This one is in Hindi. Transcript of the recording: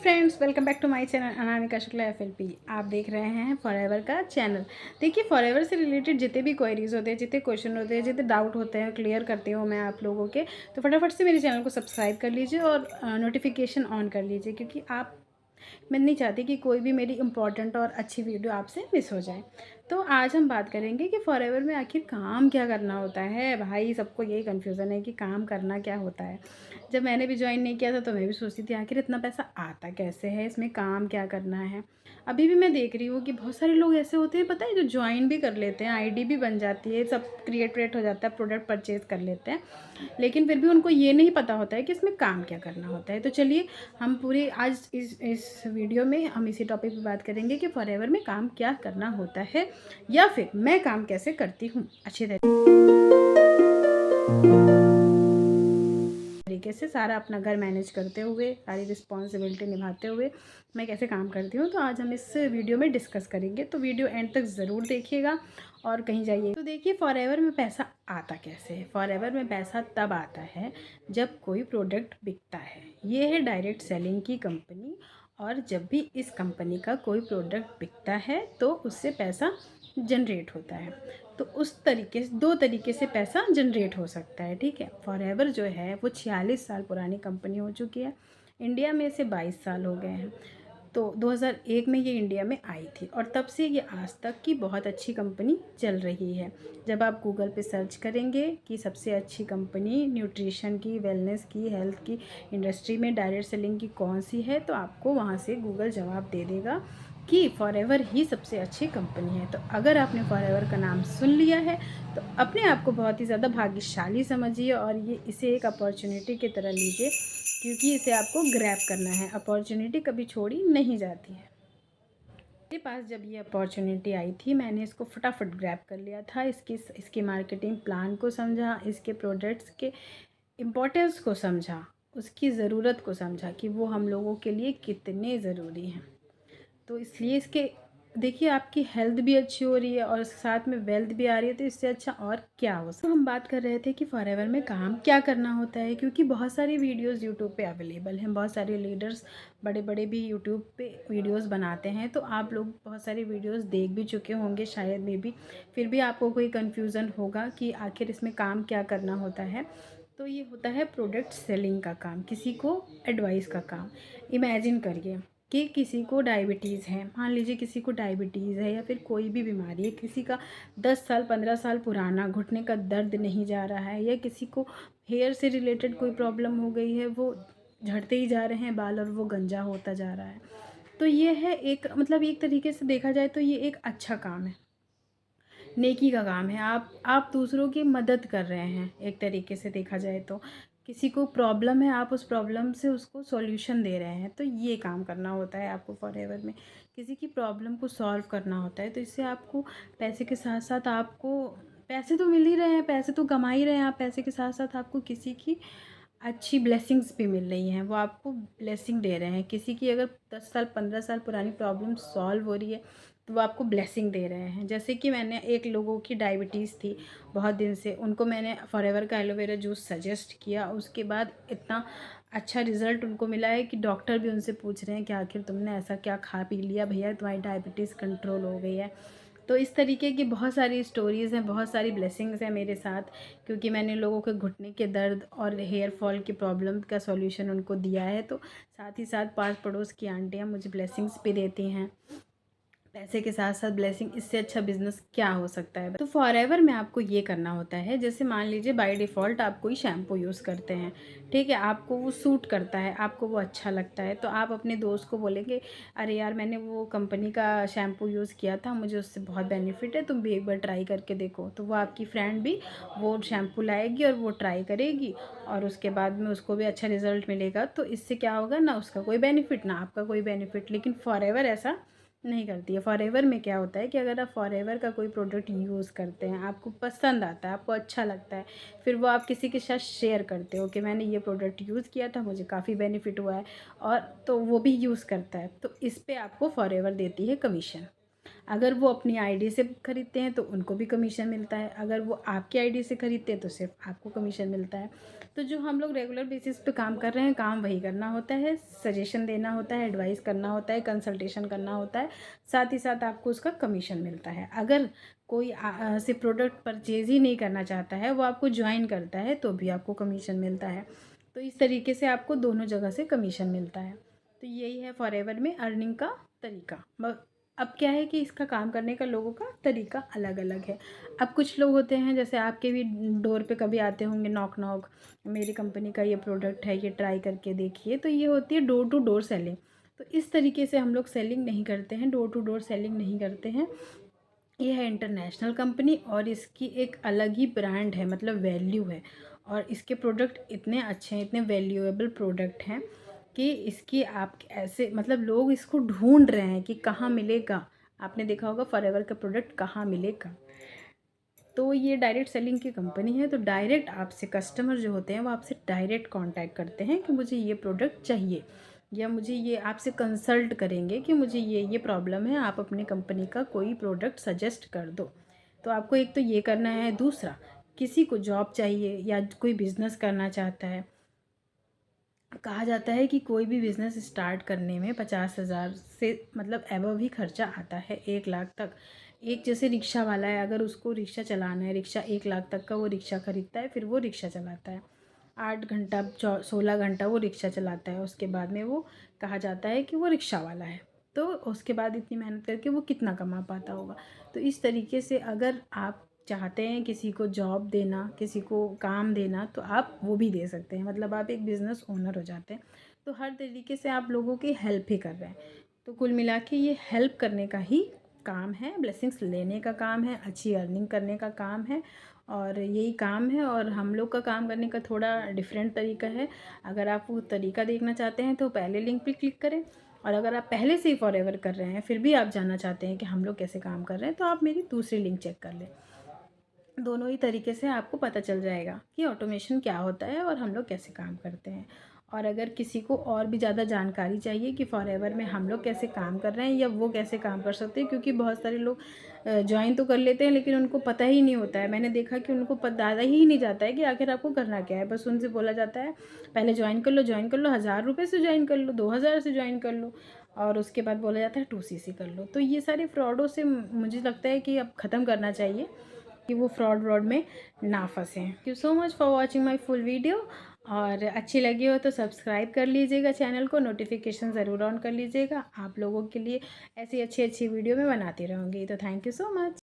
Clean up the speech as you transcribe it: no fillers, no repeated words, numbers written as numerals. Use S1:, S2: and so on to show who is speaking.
S1: Friends, welcome back to my channel Anamika Shukla FLP. आप देख रहे हैं फॉरएवर का चैनल। देखिए, फॉरएवर से रिलेटेड जितने भी क्वेरीज होते हैं, जितने क्वेश्चन होते हैं, जितने डाउट होते हैं, क्लियर करती हूँ मैं आप लोगों के। तो फटाफट से मेरे चैनल को सब्सक्राइब कर लीजिए और नोटिफिकेशन ऑन कर लीजिए, क्योंकि मैं नहीं चाहती कि कोई भी मेरी इंपॉर्टेंट और अच्छी वीडियो आपसे मिस हो जाए। तो आज हम बात करेंगे कि फॉरएवर में आखिर काम क्या करना होता है। भाई, सबको यही कन्फ्यूज़न है कि काम करना क्या होता है। जब मैंने भी ज्वाइन नहीं किया था तो मैं भी सोचती थी आखिर इतना पैसा आता कैसे है, इसमें काम क्या करना है। अभी भी मैं देख रही हूँ कि बहुत सारे लोग ऐसे होते हैं, पता है, जो ज्वाइन भी कर लेते हैं, आईडी भी बन जाती है, सब क्रिएट हो जाता है, प्रोडक्ट परचेज़ कर लेते हैं, लेकिन फिर भी उनको ये नहीं पता होता है कि इसमें काम क्या करना होता है। तो चलिए, हम पूरी आज इस वीडियो में हम इसी टॉपिक पे बात करेंगे कि फॉरएवर में काम क्या करना होता है, या फिर मैं काम कैसे करती हूँ अच्छी तरीके से, सारा अपना घर मैनेज करते हुए, सारी रिस्पॉन्सिबिलिटी निभाते हुए मैं कैसे काम करती हूँ। तो आज हम इस वीडियो में डिस्कस करेंगे, तो वीडियो एंड तक ज़रूर देखिएगा और कहीं जाइए। तो देखिए, फॉरएवर में पैसा आता कैसे है। फॉरएवर में पैसा तब आता है जब कोई प्रोडक्ट बिकता है। ये है डायरेक्ट सेलिंग की कंपनी, और जब भी इस कंपनी का कोई प्रोडक्ट बिकता है तो उससे पैसा जनरेट होता है। तो उस तरीके से, दो तरीके से पैसा जनरेट हो सकता है, ठीक है। फॉरएवर जो है वो 46 साल पुरानी कंपनी हो चुकी है। इंडिया में इसे 22 साल हो गए हैं। तो 2001 में ये इंडिया में आई थी, और तब से ये आज तक की बहुत अच्छी कंपनी चल रही है। जब आप गूगल पे सर्च करेंगे कि सबसे अच्छी कंपनी न्यूट्रिशन की, वेलनेस की, हेल्थ की इंडस्ट्री में डायरेक्ट सेलिंग की कौन सी है, तो आपको वहाँ से गूगल जवाब दे देगा कि फॉरएवर ही सबसे अच्छी कंपनी है। तो अगर आपने फॉरएवर का नाम सुन लिया है तो अपने आप को बहुत ही ज़्यादा भाग्यशाली समझिए, और इसे एक अपॉर्चुनिटी की तरह लीजिए, क्योंकि इसे आपको ग्रैब करना है। अपॉर्चुनिटी कभी छोड़ी नहीं जाती है। मेरे पास जब ये अपॉर्चुनिटी आई थी, मैंने इसको फटाफट ग्रैब कर लिया था। इसकी मार्केटिंग प्लान को समझा, इसके प्रोडक्ट्स के इम्पोर्टेंस को समझा, उसकी ज़रूरत को समझा कि वो हम लोगों के लिए कितने ज़रूरी हैं। तो इसलिए इसके, देखिए, आपकी हेल्थ भी अच्छी हो रही है और साथ में वेल्थ भी आ रही है, तो इससे अच्छा और क्या हो सकता है। तो हम बात कर रहे थे कि फॉरएवर में काम क्या करना होता है, क्योंकि बहुत सारी वीडियोस यूट्यूब पे अवेलेबल हैं। बहुत सारे लीडर्स बड़े बड़े भी यूट्यूब पे वीडियोस बनाते हैं, तो आप लोग बहुत सारी वीडियोस देख भी चुके होंगे शायद में भी, फिर भी आपको कोई कन्फ्यूज़न होगा कि आखिर इसमें काम क्या करना होता है। तो ये होता है प्रोडक्ट सेलिंग का काम, किसी को एडवाइस का काम। इमेजिन करिए कि किसी को डायबिटीज़ है, मान लीजिए किसी को डायबिटीज़ है, या फिर कोई भी बीमारी है, किसी का 10 साल 15 साल पुराना घुटने का दर्द नहीं जा रहा है, या किसी को हेयर से रिलेटेड कोई प्रॉब्लम हो गई है, वो झड़ते ही जा रहे हैं बाल और वो गंजा होता जा रहा है। तो ये है एक, मतलब एक तरीके से देखा जाए तो ये एक अच्छा काम है, नेकी का काम है। आप दूसरों की मदद कर रहे हैं, एक तरीके से देखा जाए तो। किसी को प्रॉब्लम है, आप उस प्रॉब्लम से उसको सॉल्यूशन दे रहे हैं, तो ये काम करना होता है आपको फॉरएवर में। किसी की प्रॉब्लम को सॉल्व करना होता है, तो इससे आपको पैसे के साथ साथ, आपको पैसे तो मिल ही रहे हैं, पैसे तो कमा ही रहे हैं आप, पैसे के साथ साथ आपको किसी की अच्छी ब्लेसिंग्स भी मिल रही हैं, वो आपको ब्लेसिंग दे रहे हैं। किसी की अगर 10 साल 15 साल पुरानी प्रॉब्लम सॉल्व हो रही है, तो वो आपको ब्लेसिंग दे रहे हैं। जैसे कि मैंने एक लोगों की डायबिटीज़ थी बहुत दिन से, उनको मैंने फॉरएवर का एलोवेरा जूस सजेस्ट किया, उसके बाद इतना अच्छा रिज़ल्ट उनको मिला है कि डॉक्टर भी उनसे पूछ रहे हैं कि आखिर तुमने ऐसा क्या खा पी लिया भैया, तुम्हारी डायबिटीज़ कंट्रोल हो गई है। तो इस तरीके की बहुत सारी स्टोरीज़ हैं, बहुत सारी ब्लेसिंग्स हैं मेरे साथ, क्योंकि मैंने लोगों के घुटने के दर्द और हेयर फॉल की प्रॉब्लम का सॉल्यूशन उनको दिया है। तो साथ ही साथ पास पड़ोस की आंटियाँ मुझे ब्लेसिंग्स भी देती हैं। पैसे के साथ साथ ब्लेसिंग, इससे अच्छा बिजनेस क्या हो सकता है। तो फॉरएवर में आपको ये करना होता है, जैसे मान लीजिए बाय डिफ़ॉल्ट आप कोई शैम्पू यूज़ करते हैं, ठीक है, आपको वो सूट करता है, आपको वो अच्छा लगता है, तो आप अपने दोस्त को बोलेंगे, अरे यार, मैंने वो कंपनी का शैम्पू यूज़ किया था, मुझे उससे बहुत बेनिफिट है, तुम भी एक बार ट्राई करके देखो। तो वो आपकी फ्रेंड भी वो शैम्पू लाएगी और वो ट्राई करेगी, और उसके बाद में उसको भी अच्छा रिज़ल्ट मिलेगा। तो इससे क्या होगा, ना उसका कोई बेनिफिट ना आपका कोई बेनिफिट। लेकिन फॉरएवर ऐसा नहीं करती है। फॉरएवर में क्या होता है कि अगर आप फॉरएवर का कोई प्रोडक्ट यूज़ करते हैं, आपको पसंद आता है, आपको अच्छा लगता है, फिर वो आप किसी के साथ शेयर करते हो कि मैंने ये प्रोडक्ट यूज़ किया था, मुझे काफ़ी बेनिफिट हुआ है, और तो वो भी यूज़ करता है, तो इस पे आपको फॉरएवर देती है कमीशन। अगर वो अपनी आईडी से ख़रीदते हैं तो उनको भी कमीशन मिलता है, अगर वो आपकी आईडी से ख़रीदते हैं तो सिर्फ आपको कमीशन मिलता है। तो जो हम लोग रेगुलर बेसिस पे काम कर रहे हैं, काम वही करना होता है, सजेशन देना होता है, एडवाइस करना होता है, कंसल्टेशन करना होता है, साथ ही साथ आपको उसका कमीशन मिलता है। अगर कोई से प्रोडक्ट परचेज़ ही नहीं करना चाहता है, वो आपको ज्वाइन करता है तो भी आपको कमीशन मिलता है। तो इस तरीके से आपको दोनों जगह से कमीशन मिलता है। तो यही है फॉरएवर में अर्निंग का तरीका। अब क्या है कि इसका काम करने का लोगों का तरीका अलग अलग है। अब कुछ लोग होते हैं, जैसे आपके भी डोर पे कभी आते होंगे, नॉक नॉक, मेरी कंपनी का ये प्रोडक्ट है, ये ट्राई करके देखिए। तो ये होती है डोर टू डोर सेलिंग। तो इस तरीके से हम लोग सेलिंग नहीं करते हैं, डोर टू डोर सेलिंग नहीं करते हैं। ये है इंटरनेशनल कंपनी और इसकी एक अलग ही ब्रांड है, मतलब वैल्यू है। और इसके प्रोडक्ट इतने अच्छे हैं, इतने वैल्यूएबल प्रोडक्ट हैं कि इसकी आप ऐसे, मतलब लोग इसको ढूंढ रहे हैं कि कहाँ मिलेगा। आपने देखा होगा फॉरएवर का प्रोडक्ट कहाँ मिलेगा। तो ये डायरेक्ट सेलिंग की कंपनी है। तो डायरेक्ट आपसे कस्टमर जो होते हैं वो आपसे डायरेक्ट कांटेक्ट करते हैं कि मुझे ये प्रोडक्ट चाहिए, या मुझे ये आपसे कंसल्ट करेंगे कि मुझे ये प्रॉब्लम है, आप अपनी कंपनी का कोई प्रोडक्ट सजेस्ट कर दो। तो आपको एक तो ये करना है। दूसरा, किसी को जॉब चाहिए या कोई बिज़नेस करना चाहता है, कहा जाता है कि कोई भी बिज़नेस स्टार्ट करने में 50,000 से मतलब एबव ही खर्चा आता है, 1 लाख तक। एक जैसे रिक्शा वाला है, अगर उसको रिक्शा चलाना है, रिक्शा 1 लाख तक का वो रिक्शा ख़रीदता है, फिर वो रिक्शा चलाता है 8 घंटा 16 घंटा वो रिक्शा चलाता है। उसके बाद में वो कहा जाता है कि वो रिक्शा वाला है। तो उसके बाद इतनी मेहनत करके वो कितना कमा पाता होगा। तो इस तरीके से अगर आप चाहते हैं किसी को जॉब देना, किसी को काम देना, तो आप वो भी दे सकते हैं। मतलब आप एक बिज़नेस ओनर हो जाते हैं। तो हर तरीके से आप लोगों की हेल्प ही कर रहे हैं। तो कुल मिला के ये हेल्प करने का ही काम है, ब्लेसिंग्स लेने का काम है, अच्छी अर्निंग करने का काम है, और यही काम है। और हम लोग का काम करने का थोड़ा डिफरेंट तरीका है। अगर आप वो तरीका देखना चाहते हैं तो पहले लिंक पे क्लिक करें, और अगर आप पहले से ही फॉरएवर कर रहे हैं फिर भी आप जानना चाहते हैं कि हम लोग कैसे काम कर रहे हैं, तो आप मेरी दूसरी लिंक चेक कर लें। दोनों ही तरीके से आपको पता चल जाएगा कि ऑटोमेशन क्या होता है और हम लोग कैसे काम करते हैं। और अगर किसी को और भी ज़्यादा जानकारी चाहिए कि फॉरएवर में हम लोग कैसे काम कर रहे हैं या वो कैसे काम कर सकते हैं, क्योंकि बहुत सारे लोग ज्वाइन तो कर लेते हैं लेकिन उनको पता ही नहीं होता है। मैंने देखा कि उनको पता ही नहीं जाता है कि आखिर आपको करना क्या है। बस उनसे बोला जाता है पहले ज्वाइन कर लो, ज्वाइन कर लो, 1000 रुपये से ज्वाइन कर लो, 2000 से ज्वाइन कर लो, और उसके बाद बोला जाता है 2cc कर लो। तो ये सारे फ्रॉडों से मुझे लगता है कि अब ख़त्म करना चाहिए कि वो फ्रॉड में ना फंसें। Thank you so much for watching my full video. और अच्छी लगी हो तो सब्सक्राइब कर लीजिएगा चैनल को, नोटिफिकेशन ज़रूर ऑन कर लीजिएगा। आप लोगों के लिए ऐसी अच्छी अच्छी वीडियो मैं बनाती रहूँगी। तो थैंक यू सो मच।